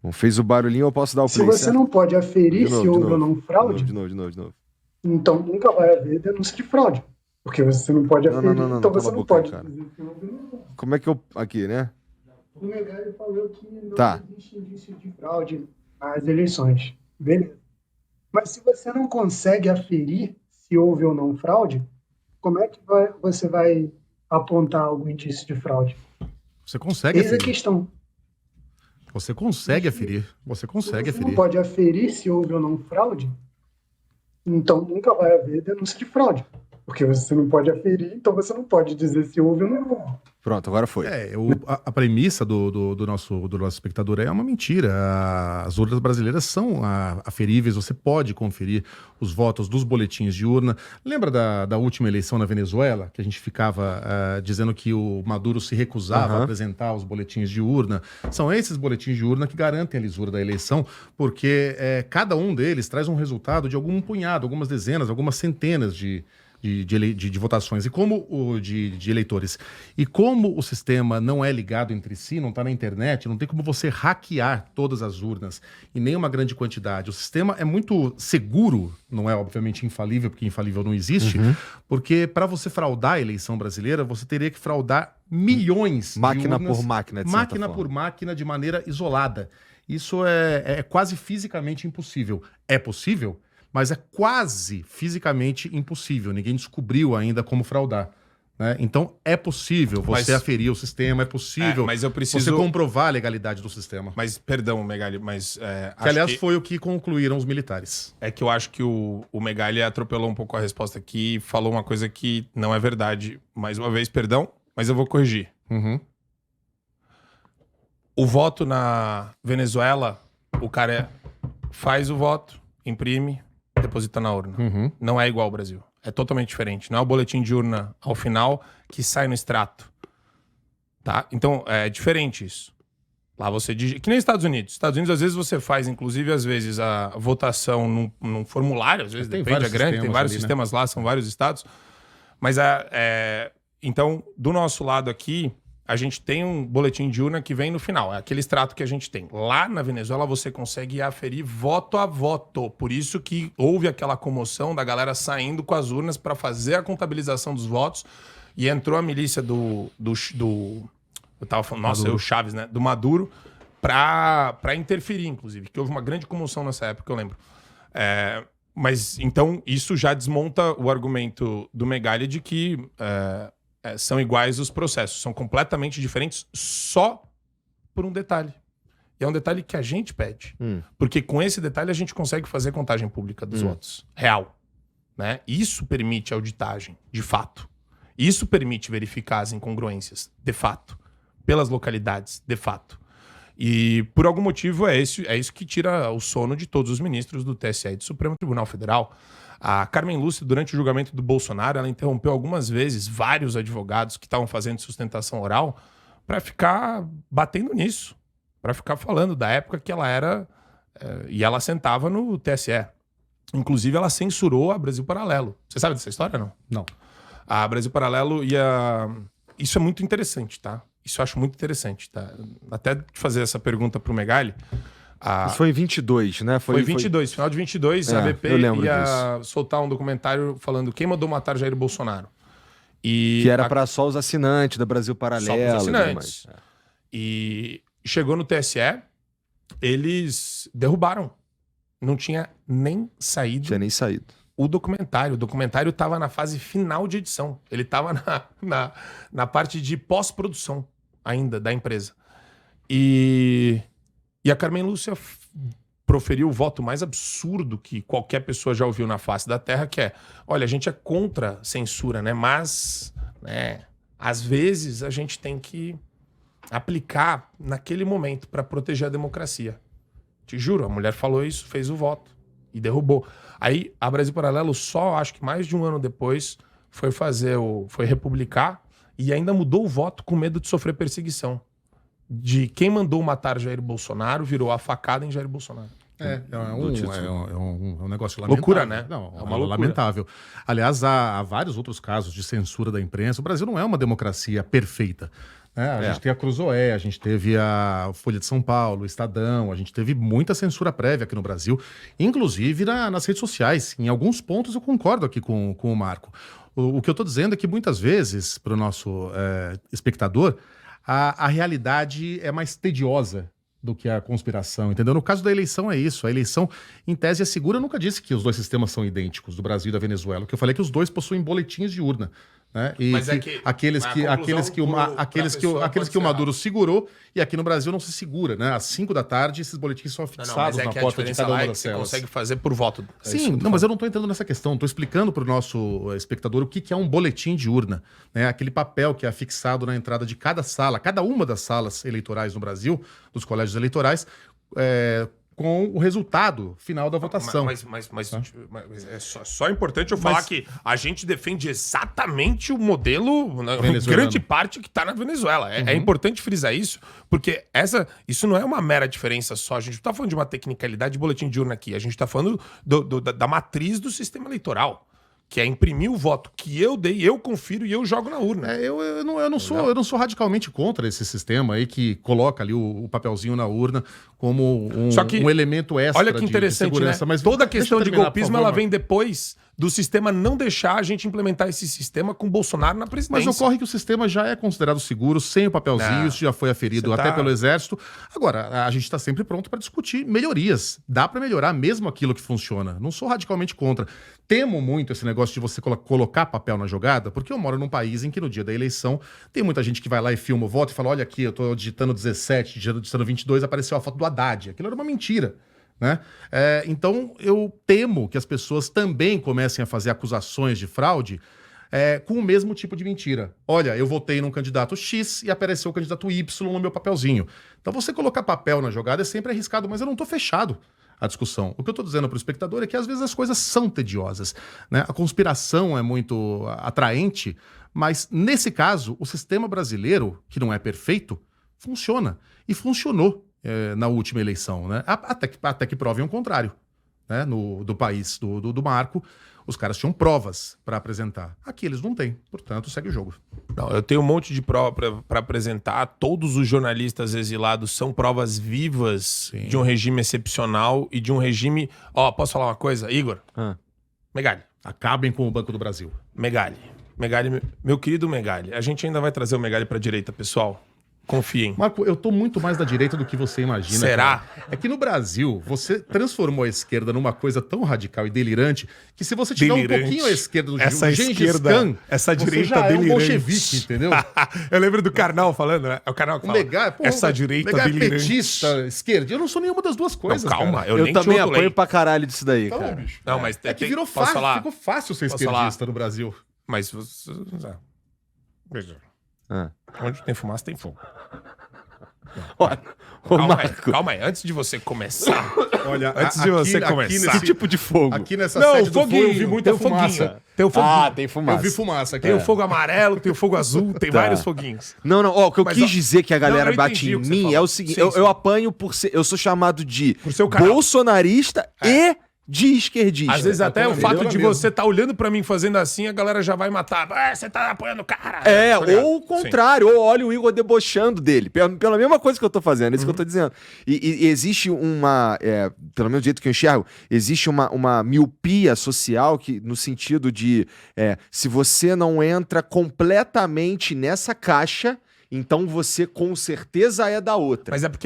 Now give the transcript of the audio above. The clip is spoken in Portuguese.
Bom, fez o barulhinho, eu posso dar o Se play, você certo? não pode De aferir se novo, de houve ou novo. não fraude, De novo. então nunca vai haver denúncia de fraude. Porque você não pode aferir, Não, então cala você a não boca aí, pode cara. dizer que houve ou não houve. Como é que eu... Aqui, né? O Megali falou que não Tá. existe indício de fraude nas eleições. Beleza. Mas se você não consegue aferir se houve ou não fraude, como é que você vai apontar algum indício de fraude? Você consegue Eis a aferir. questão. Você consegue Se aferir. Você se consegue você não aferir. pode aferir se houve ou não fraude, então nunca vai haver denúncia de fraude. Porque você não pode aferir, então você não pode dizer se houve ou não houve. Pronto, agora foi. A premissa do nosso espectador é uma mentira. As urnas brasileiras são aferíveis, você pode conferir os votos dos boletins de urna. Lembra da última eleição na Venezuela, que a gente ficava dizendo que o Maduro se recusava a apresentar os boletins de urna? São esses boletins de urna que garantem a lisura da eleição, porque cada um deles traz um resultado de algum punhado, algumas dezenas, algumas centenas de votações de eleitores. E como o sistema não é ligado entre si, não está na internet, não tem como você hackear todas as urnas e nem uma grande quantidade. O sistema é muito seguro, não é obviamente infalível, porque infalível não existe, porque para você fraudar a eleição brasileira, você teria que fraudar milhões Máquina de urnas, por máquina, de certa máquina forma. por máquina, de maneira isolada. Isso é quase fisicamente impossível. É possível? Mas é quase fisicamente impossível. Ninguém descobriu ainda como fraudar. Né? Então, é possível você aferir o sistema, é possível mas eu preciso... você comprovar a legalidade do sistema. Mas, perdão, Megali, mas... que, aliás, foi o que concluíram os militares. É que eu acho que o Megali atropelou um pouco a resposta aqui e falou uma coisa que não é verdade. Mais uma vez, perdão, mas eu vou corrigir. O voto na Venezuela, o cara faz o voto, imprime, deposita na urna. Não é igual ao Brasil. É totalmente diferente. Não é o boletim de urna ao final que sai no extrato. Tá? Então, é diferente isso. Lá você digita... Que nem Estados Unidos. Estados Unidos, às vezes, você faz, inclusive, às vezes, a votação num formulário. Às vezes, depende, é grande. Tem vários sistemas lá, são vários estados. Mas, então, do nosso lado aqui, a gente tem um boletim de urna que vem no final. É aquele extrato que a gente tem. Lá na Venezuela, você consegue aferir voto a voto. Por isso que houve aquela comoção da galera saindo com as urnas para fazer a contabilização dos votos. E entrou a milícia eu tava falando, nossa, o Chaves, né? Do Maduro, pra interferir, inclusive. Que houve uma grande comoção nessa época, eu lembro. Mas, então, isso já desmonta o argumento do Megali de que... são iguais os processos, são completamente diferentes só por um detalhe. E é um detalhe que a gente pede. Porque com esse detalhe a gente consegue fazer contagem pública dos votos. Real. Né? Isso permite auditagem, de fato. Isso permite verificar as incongruências, de fato. Pelas localidades, de fato. E por algum motivo é isso que tira o sono de todos os ministros do TSE e do Supremo Tribunal Federal. A Carmen Lúcia, durante o julgamento do Bolsonaro, ela interrompeu algumas vezes vários advogados que estavam fazendo sustentação oral para ficar batendo nisso, para ficar falando da época que ela era... e ela sentava no TSE. Inclusive, ela censurou a Brasil Paralelo. Você sabe dessa história, não? Não. A Brasil Paralelo ia... Isso é muito interessante, tá? Isso eu acho muito interessante, tá? Até de fazer essa pergunta pro Megali... Isso foi em 22, né? Foi 22, final de 22, a BP ia soltar um documentário falando quem mandou matar Jair Bolsonaro. Que era para só os assinantes da Brasil Paralelo. Só os assinantes. E chegou no TSE, eles derrubaram. Não tinha nem saído. Tinha nem saído. O documentário. O documentário estava na fase final de edição. Ele estava na parte de pós-produção ainda da empresa. E a Carmen Lúcia proferiu o voto mais absurdo que qualquer pessoa já ouviu na face da Terra, que é, olha, a gente é contra censura, né? Mas, né, às vezes a gente tem que aplicar naquele momento para proteger a democracia. Te juro, a mulher falou isso, fez o voto e derrubou. Aí a Brasil Paralelo só, acho que mais de um ano depois, foi republicar e ainda mudou o voto com medo de sofrer perseguição. De quem mandou matar Jair Bolsonaro virou a facada em Jair Bolsonaro. É um negócio lamentável. Loucura, né? Não, é uma loucura. Lamentável. Aliás, há vários outros casos de censura da imprensa. O Brasil não é uma democracia perfeita. A gente tem a Cruzoé, a gente teve a Folha de São Paulo, o Estadão, a gente teve muita censura prévia aqui no Brasil, inclusive nas redes sociais. Em alguns pontos eu concordo aqui com o Marco. O que eu estou dizendo é que muitas vezes, para o nosso espectador, a realidade é mais tediosa do que a conspiração, entendeu? No caso da eleição é isso. A eleição, em tese, é segura. Eu nunca disse que os dois sistemas são idênticos, do Brasil e da Venezuela. O que eu falei é que os dois possuem boletins de urna. Né? E mas aqueles que o Maduro segurou, e aqui no Brasil não se segura, né? Às 5 da tarde, esses boletins são fixados na porta de cada uma das celas. Você consegue fazer por voto. Sim, mas eu não estou entrando nessa questão. Estou explicando para o nosso espectador o que é um boletim de urna. Né? Aquele papel que é afixado na entrada de cada sala, cada uma das salas eleitorais no Brasil, dos colégios eleitorais, com o resultado final da votação. Mas é só importante eu falar que a gente defende exatamente o modelo, em grande parte, que está na Venezuela. É importante frisar isso, porque isso não é uma mera diferença só. A gente não está falando de uma tecnicalidade de boletim de urna aqui. A gente está falando da matriz do sistema eleitoral. Que é imprimir o voto que eu dei, eu confiro e eu jogo na urna. Eu não sou radicalmente contra esse sistema aí que coloca ali o papelzinho na urna como um elemento extra. Olha que interessante, de segurança. Né? Mas toda a questão de golpismo ela vem depois do sistema não deixar a gente implementar esse sistema com Bolsonaro na presidência. Mas ocorre que o sistema já é considerado seguro, sem o papelzinho, isso já foi aferido até pelo Exército. Agora, a gente está sempre pronto para discutir melhorias. Dá para melhorar mesmo aquilo que funciona. Não sou radicalmente contra. Temo muito esse negócio de você colocar papel na jogada, porque eu moro num país em que no dia da eleição tem muita gente que vai lá e filma o voto e fala, olha aqui, eu tô digitando 17, digitando 22, apareceu a foto do Haddad. Aquilo era uma mentira. Né? Então eu temo que as pessoas também comecem a fazer acusações de fraude com o mesmo tipo de mentira. Olha, eu votei num candidato X e apareceu o candidato Y no meu papelzinho. Então você colocar papel na jogada é sempre arriscado, mas eu não estou fechado a discussão. O que eu estou dizendo para o espectador é que às vezes as coisas são tediosas. Né? A conspiração é muito atraente, mas nesse caso o sistema brasileiro, que não é perfeito, funciona. E funcionou na última eleição, né? Até que provem o contrário. Né? Do país do Marco, os caras tinham provas para apresentar. Aqui eles não têm, portanto, segue o jogo. Não, eu tenho um monte de prova para apresentar. Todos os jornalistas exilados são provas vivas de um regime excepcional e de um regime... Posso falar uma coisa, Igor? Megali. Acabem com o Banco do Brasil. Megali, meu querido Megali. A gente ainda vai trazer o Megali para a direita, pessoal. Confiem. Marco, eu tô muito mais da direita do que você imagina. Será? Cara. É que no Brasil, você transformou a esquerda numa coisa tão radical e delirante que se você tiver um pouquinho à esquerda do Gengis Khan, essa direita já delirante. É um bolchevique, entendeu? Eu lembro do Karnal falando, né? É o Karnal que fala. Essa direita delirante. Petista, esquerda. Eu não sou nenhuma das duas coisas, não, calma, cara. Eu também apoio pra caralho disso daí, então, cara. Bicho, não, mas que virou fácil, ficou fácil ser esquerdista no Brasil. Mas veja. Onde tem fumaça, tem fogo. Calma aí, antes de você começar. Olha, antes de você começar. Que tipo de fogo? Aqui nessa sede do fogo eu vi muita fumaça. Tem o foguinho. Tem fumaça. Eu vi fumaça aqui. Tem o fogo amarelo, tem o fogo azul, tem vários foguinhos. Não, o que eu quis dizer que a galera bate em mim é o seguinte: sim. Eu apanho por ser. Eu sou chamado de seu canal. bolsonarista e de esquerdista. Às vezes até o fato de você estar olhando pra mim fazendo assim, a galera já vai matar. Você tá apoiando o cara. Ou o contrário, ou olha o Igor debochando dele. Pela mesma coisa que eu tô fazendo, é isso que eu tô dizendo. E existe uma, pelo menos do jeito que eu enxergo, existe uma miopia social que, no sentido de se você não entra completamente nessa caixa, então você com certeza é da outra. Mas é porque